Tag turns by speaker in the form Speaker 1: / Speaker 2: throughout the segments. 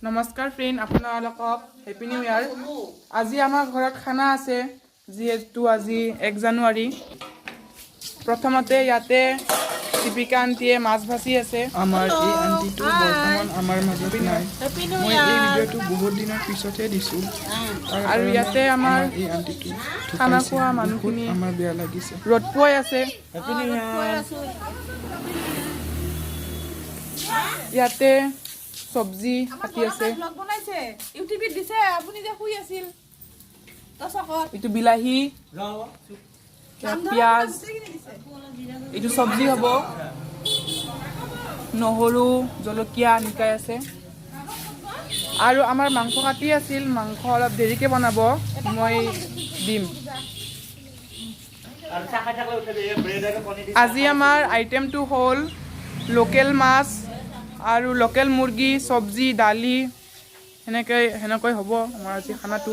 Speaker 1: নমস্কাৰ ফ্ৰেণ্ড, আপোনালোকক happy new ইয়াৰ। আজি আমাৰ ঘৰত খানা আছে, যিহেতু আজি 1 জানুৱাৰী। প্ৰথমতে ইয়াতে দীপিকা আন্টিয়ে মাছ ভাজি আছে।
Speaker 2: আমাৰ এই আন্টিটো বৰ্তমান আমাৰ মাজত নাই। মই এই ভিডিঅ'টো বহুত দিনৰ পিছতহে দিছোঁ।
Speaker 1: আৰু ইয়াতে আমাৰ
Speaker 2: এই আন্টিটো
Speaker 1: খানা
Speaker 2: ঢুকাইছে।
Speaker 1: খোৱা
Speaker 2: বহুত
Speaker 1: মানুহখিনি
Speaker 2: আমাৰ বেয়া লাগিছে।
Speaker 1: ৰ'দ পুৱাই আছে। ইয়াতে চব্জি কাটি আছে। এইটো বিলাহী, পিঁয়াজ, এইটো চব্জি হ'ব, নহৰু, জলকীয়া নিকাই আছে। আৰু আমাৰ মাংস কাটি আছিল, মাংস অলপ দেৰিকৈ বনাব, মই দিম। আজি আমাৰ আইটেমটো হ'ল লোকেল মাছ আৰু লোকেল মুৰ্গী, চব্জি, দালি, সেনেকৈ হ'ব আমাৰ আজি খানাটো।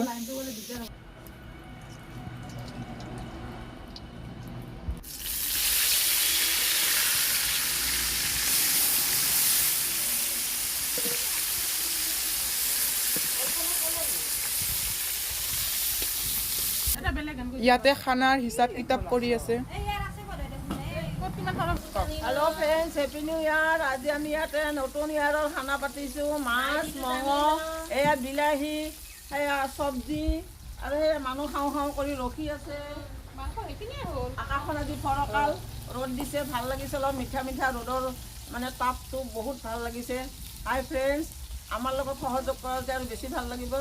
Speaker 1: ইয়াতে খানাৰ হিচাপ কিতাপ কৰি আছে।
Speaker 3: হেল্ল' ফ্ৰেণ্ডছ, হেপী নিউ ইয়াৰ। আজি আমি ইয়াতে নতুন ইয়াৰৰ খানা পাতিছোঁ। মাছ, মঙহ, এয়া বিলাহী, সেয়া চব্জি, আৰু সেই মানুহ খাওঁ খাওঁ কৰি ৰখি আছে। আকাশখন আজি ফৰকাল, ৰ'দ দিছে, ভাল লাগিছে। অলপ মিঠা মিঠা ৰ'দৰ মানে তাপটো বহুত ভাল লাগিছে। হাই ফ্ৰেণ্ডছ, আমাৰ লগত সহযোগ কৰোঁতে আৰু বেছি ভাল লাগিব।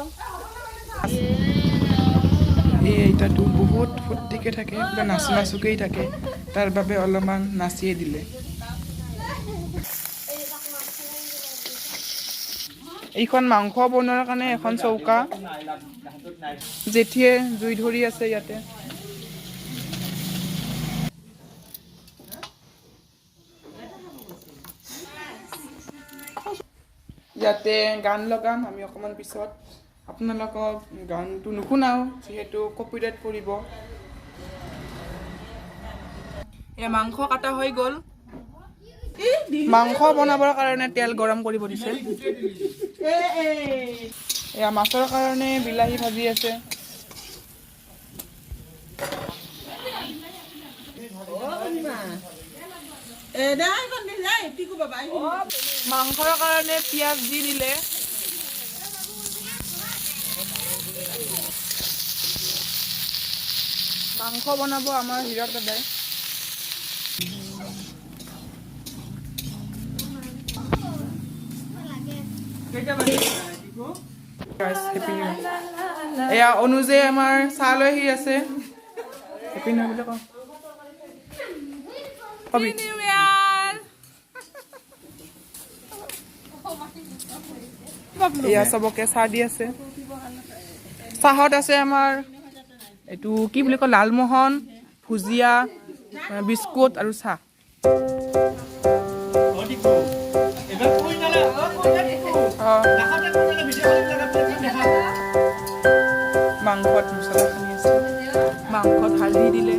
Speaker 2: এই আইতাটো বহুত ফূৰ্তিকে থাকে, পুৰা নাচো নাচোকেই থাকে। তাৰ বাবে অলপমান নাচিয়ে দিলে।
Speaker 1: এইখন মাংস বনোৱাৰ কাৰণে এখন চৌকা, জেঠিয়ে জুই ধৰি আছে ইয়াতে। ইয়াতে গান লগাম আমি অকণমান পিছত। আপোনালোকক গানটো নুশুনাও, যিহেতু কপিৰাইট পৰিব। এয়া মাংস কাটা হৈ গ'ল। মাংস বনাবৰ কাৰণে তেল গৰম কৰিব দিছে। এয়া মাছৰ কাৰণে বিলাহী ভাজি আছে। মাংসৰ কাৰণে পিঁয়াজ দি দিলে। মাংস বনাব আমাৰ হীৰক দাদাই। এয়া অনুজে আমাৰ চাহ লৈ আহি আছে। হেপী নিউ ইয়াৰ বুলি কবি। এয়া চবকে চাহ দি আছে। চাহত আছে আমাৰ এইটো কি বুলি কয়, লালমোহন, ভুজিয়া, বিস্কুট আৰু চাহ। মাংসত মছলা সানি আছে, মাংসত হালধি দিলে।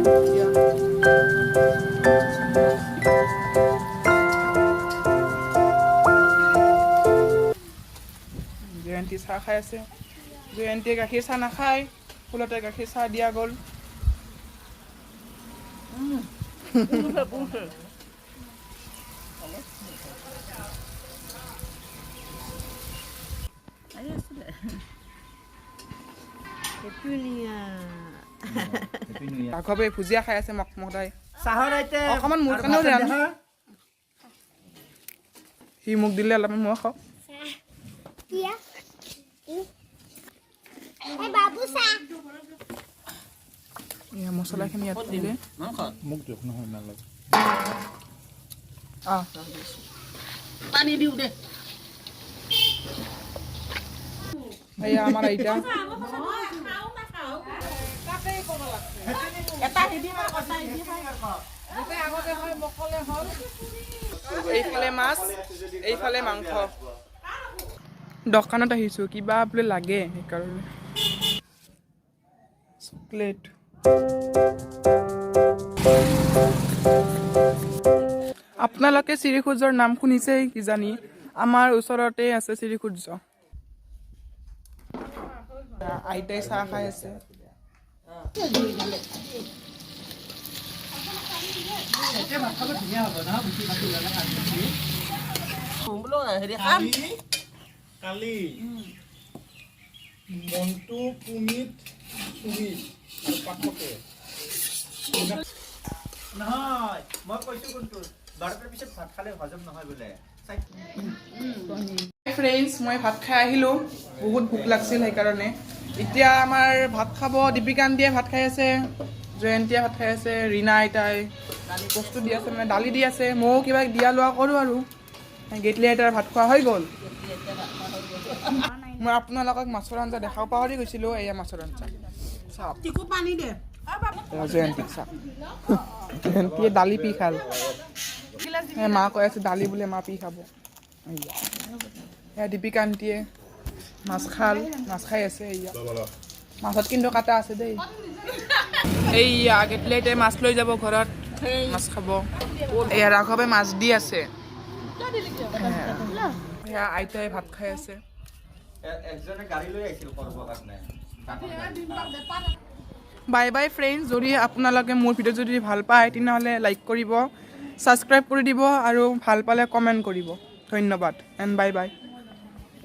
Speaker 1: জয়ন্তী চাহ খাই আছে। জয়ন্তীয়ে গাখীৰ চাহ নাখায়, ফুলতে গাখীৰ চাহ দিয়া গ'ল। ৰাঘৱে ভুজিয়া খাই আছে মকমদাই। অকণমান মোৰ কাৰণেও দিয়া। সি মোক দিলে অলপমান মই খাওঁ। মছলাখিনি ইয়াত দিলে।
Speaker 3: পানী দিওঁ দে।
Speaker 1: এয়া আমাৰ আইতা। এইফালে মাছ, এইফালে মাংস। দোকানত আহিছোঁ, কিবা বোলে লাগে সেইকাৰণে। চকলেট। আপোনালোকে শ্ৰীসূৰ্যৰ নাম শুনিছেই কিজানি। আমাৰ ওচৰতে আছে শ্ৰীসূৰ্য। আইতাই চাহ খাই আছে।
Speaker 4: কালি মন্টু পুনিত সুমিত আৰু পাঠকে নহয় মই কৈছো কোনটো 12টাৰ পিছত ভাত খালে হজম নহয় বোলে
Speaker 1: ফ্ৰেণ্ডছ মই ভাত খাই আহিলোঁ, বহুত ভোক লাগিছিল সেইকাৰণে। এতিয়া আমাৰ ভাত খাব, দীপিকান্তিয়ে ভাত খাই আছে, জয়ন্তীয়ে ভাত খাই আছে, ৰীনা আইতাই বস্তু দি আছে, মানে দালি দি আছে, ময়ো কিবা দিয়া লোৱা কৰোঁ আৰু। গেটলি আইতাৰ ভাত খোৱা হৈ গ'ল। মই আপোনালোকক মাছৰ আঞ্জা দেখাব পাহৰি গৈছিলোঁ, এয়া মাছৰ আঞ্জা চাওক। জয়ন্তী চাওক, জয়ন্তীয়ে দালি পি খাল। মা কৈ আছে দালি বোলে মা পি খাব। এয়া দীপিকান্তিয়ে মাছ খাই আছে। এয়া মাছত কিন্তু কাটা আছে দেই। এইয়া গেটলি আইতাই মাছ লৈ যাব ঘৰত, মাছ খাব। এয়া ৰাঘৱে মাছ দি আছে। সেয়া আইতাই ভাত খাই আছে।
Speaker 4: একজনে গাড়ী লৈ আহিছিল কৰিবৰ কাৰণে
Speaker 1: বাই বাই ফ্ৰেণ্ডছ, যদি আপোনালোকে মোৰ ভিডিঅ' যদি ভাল পায় তেনেহ'লে লাইক কৰিব, ছাবস্ক্ৰাইব কৰি দিব আৰু ভাল পালে কমেণ্ট কৰিব। ধন্যবাদ এণ্ড বাই বাই।